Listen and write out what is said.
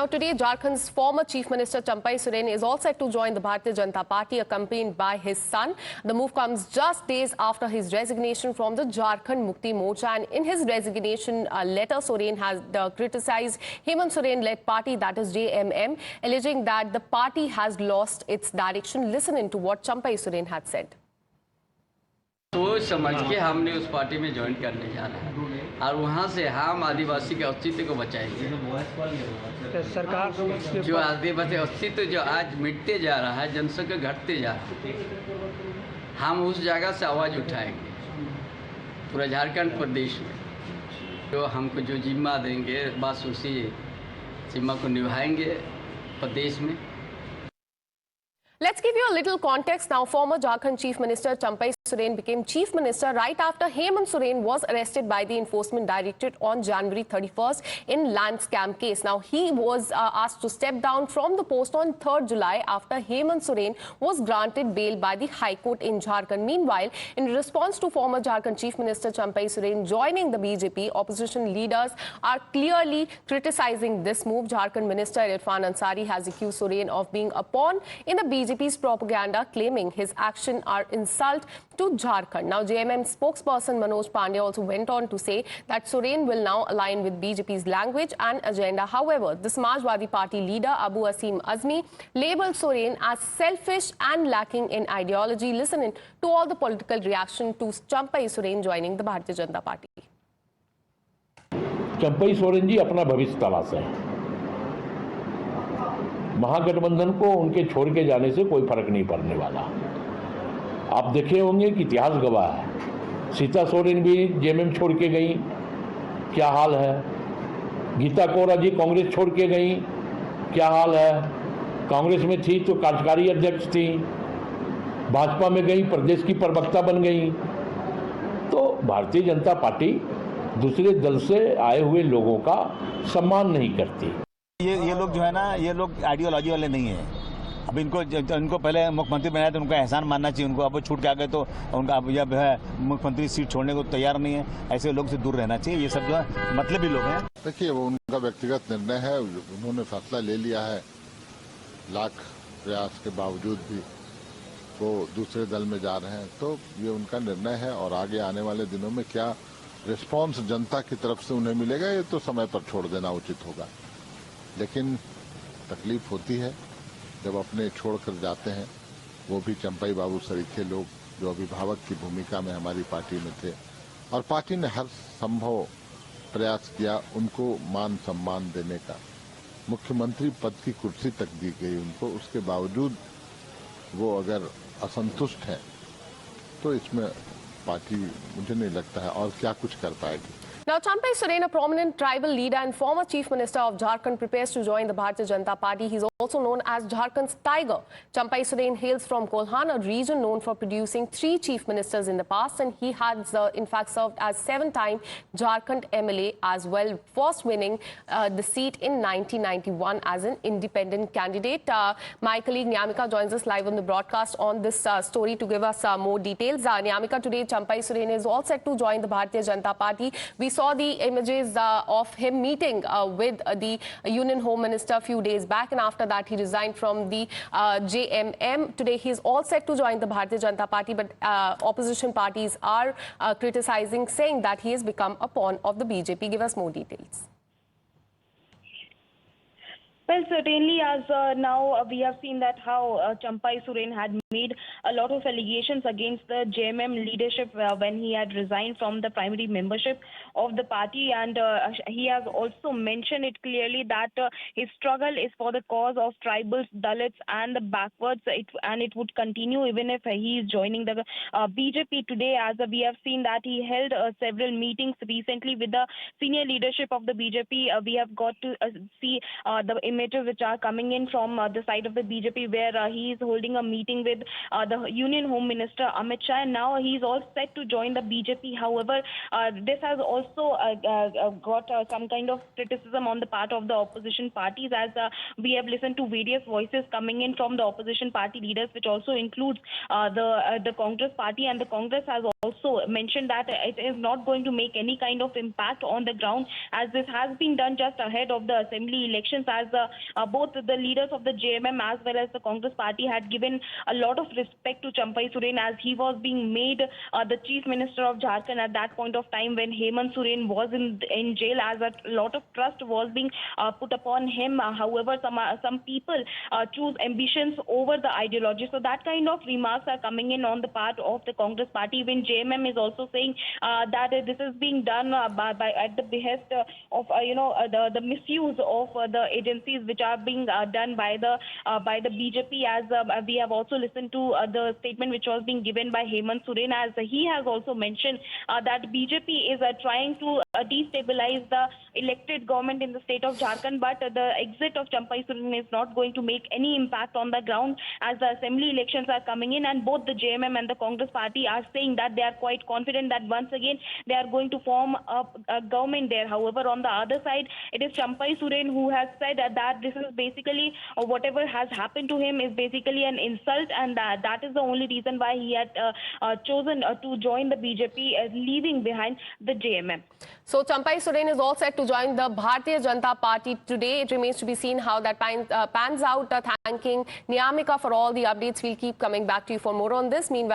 Now today, Jharkhand's former Chief Minister Champai Soren is all set to join the Bharatiya Janata Party accompanied by his son. The move comes just days after his resignation from the Jharkhand Mukti Morcha, and in his resignation letter, Soren has criticized Hemant Soren-led party, that is JMM, alleging that the party has lost its direction. Listen into what Champai Soren had said. सोच समझ के हमने उस party में join करने जा रहे हैं और वहाँ से हम आदिवासी के अस्तित्व को बचाएंगे। सरकार जो आदिवासी अस्तित्व जो आज मिटते जा रहा है, जनसंख्या घटते जा रहा है, हम उस जगह से आवाज़ उठाएंगे पूरा झारखंड प्रदेश में। जो हमको जो जिम्मा देंगे, बस उसी जिम्मा को निभाएंगे प्रदेश में। Let's give you a little context now. Former Jharkhand Chief Minister Champai Soren became Chief Minister right after Hemant Soren was arrested by the Enforcement Directorate on January 31st in land scam case. Now, he was asked to step down from the post on 3rd July after Hemant Soren was granted bail by the High Court in Jharkhand. Meanwhile, in response to former Jharkhand Chief Minister Champai Soren joining the BJP, opposition leaders are clearly criticizing this move. Jharkhand Minister Irfan Ansari has accused Soren of being a pawn in the BJP's propaganda, claiming his actions are insult to Jharkhand. Now, JMM spokesperson Manoj Pandey also went on to say that Soren will now align with BJP's language and agenda. However, the Samajwadi Party leader Abu Asim Azmi labelled Soren as selfish and lacking in ideology. Listen in to all the political reaction to Champai Soren joining the Bharatiya Janata Party. Champai Soren ji अपना भविष्य तलाश है। महागठबंधन को उनके छोड़ के जाने से कोई फर्क नहीं पड़ने वाला। आप देखे होंगे कि इतिहास गवाह है, सीता सोरेन भी जेएमएम छोड़ के गई, क्या हाल है। गीता कोहरा जी कांग्रेस छोड़ के गई, क्या हाल है। कांग्रेस में थी तो कार्यकारी अध्यक्ष थी, भाजपा में गई, प्रदेश की प्रवक्ता बन गई। तो भारतीय जनता पार्टी दूसरे दल से आए हुए लोगों का सम्मान नहीं करती। ये लोग जो है ना, ये लोग आइडियोलॉजी वाले नहीं है। अब इनको पहले मुख्यमंत्री बनाया तो उनका एहसान मानना चाहिए। उनको अब छूट के आ गए तो उनका अब यह है मुख्यमंत्री सीट छोड़ने को तैयार नहीं है। ऐसे लोग से दूर रहना चाहिए। ये सब जो है मतलबी लोग हैं। देखिए, वो उनका व्यक्तिगत निर्णय है, उन्होंने फैसला ले लिया है। लाख प्रयास के बावजूद भी वो दूसरे दल में जा रहे हैं, तो ये उनका निर्णय है। और आगे आने वाले दिनों में क्या रिस्पॉन्स जनता की तरफ से उन्हें मिलेगा, ये तो समय पर छोड़ देना उचित होगा। लेकिन तकलीफ होती है जब अपने छोड़कर जाते हैं, वो भी चंपई बाबू सरीखे लोग जो अभिभावक की भूमिका में हमारी पार्टी में थे, और पार्टी ने हर संभव प्रयास किया उनको मान सम्मान देने का। मुख्यमंत्री पद की कुर्सी तक दी गई उनको, उसके बावजूद वो अगर असंतुष्ट है तो इसमें पार्टी मुझे नहीं लगता है और क्या कुछ कर पाएगी। Now, Champai Soren, a prominent tribal leader and former Chief Minister of Jharkhand, prepares to join the Bharatiya Janata Party. He's also known as Jharkhand's Tiger. Champai Soren hails from Kolhan, a region known for producing 3 chief ministers in the past, and he has in fact served as 7-time Jharkhand MLA as well, first winning the seat in 1991 as an independent candidate. My colleague Nyamika joins us live on the broadcast on this story to give us more details. Nyamika, today Champai Soren is all set to join the Bharatiya Janata Party. We saw the images of him meeting with the Union Home Minister a few days back, and after that he resigned from the JMM. Today he is all set to join the Bharatiya Janata Party, but opposition parties are criticizing, saying that he has become a pawn of the BJP. Give us more details. Well, certainly, as now we have seen that how Champai Soren had made a lot of allegations against the JMM leadership when he had resigned from the primary membership of the party, and he has also mentioned it clearly that his struggle is for the cause of tribals, Dalits, and the backwards, and it would continue even if he is joining the BJP today. As we have seen that he held several meetings recently with the senior leadership of the BJP. We have got to see the images which are coming in from the side of the BJP, where he is holding a meeting with the Union Home Minister Amit Shah, and now he is all set to join the BJP. However, this has also got some kind of criticism on the part of the opposition parties, as we have listened to various voices coming in from the opposition party leaders, which also includes the Congress party, and the Congress has also mentioned that it is not going to make any kind of impact on the ground, as this has been done just ahead of the assembly elections, as both the leaders of the JMM as well as the Congress party had given a lot of respect to Champai Soren, as he was being made the chief minister of Jharkhand at that point of time when Hemant Soren was in jail, as a lot of trust was being put upon him. However, some people choose ambitions over the ideology. So that kind of remarks are coming in on the part of the Congress party. Even JMM is also saying that this is being done by at the behest of the misuse of the agencies which are being done by the BJP. As we have also listened to the statement which was being given by Hemant Soren, as he has also mentioned that BJP is trying to destabilize the elected government in the state of Jharkhand, but the exit of Champai Soren is not going to make any impact on the ground, as the assembly elections are coming in, and both the JMM and the Congress party are saying that they are quite confident that once again they are going to form a government there. However, on the other side, it is Champai Soren who has said that this is basically whatever has happened to him is basically an insult, and that is the only reason why he had chosen to join the BJP, leaving behind the JMM. So Champai Soren is all set to join the Bharatiya Janata Party today. It remains to be seen how that pans out. Thanking Niyamika for all the updates. We'll keep coming back to you for more on this. Meanwhile,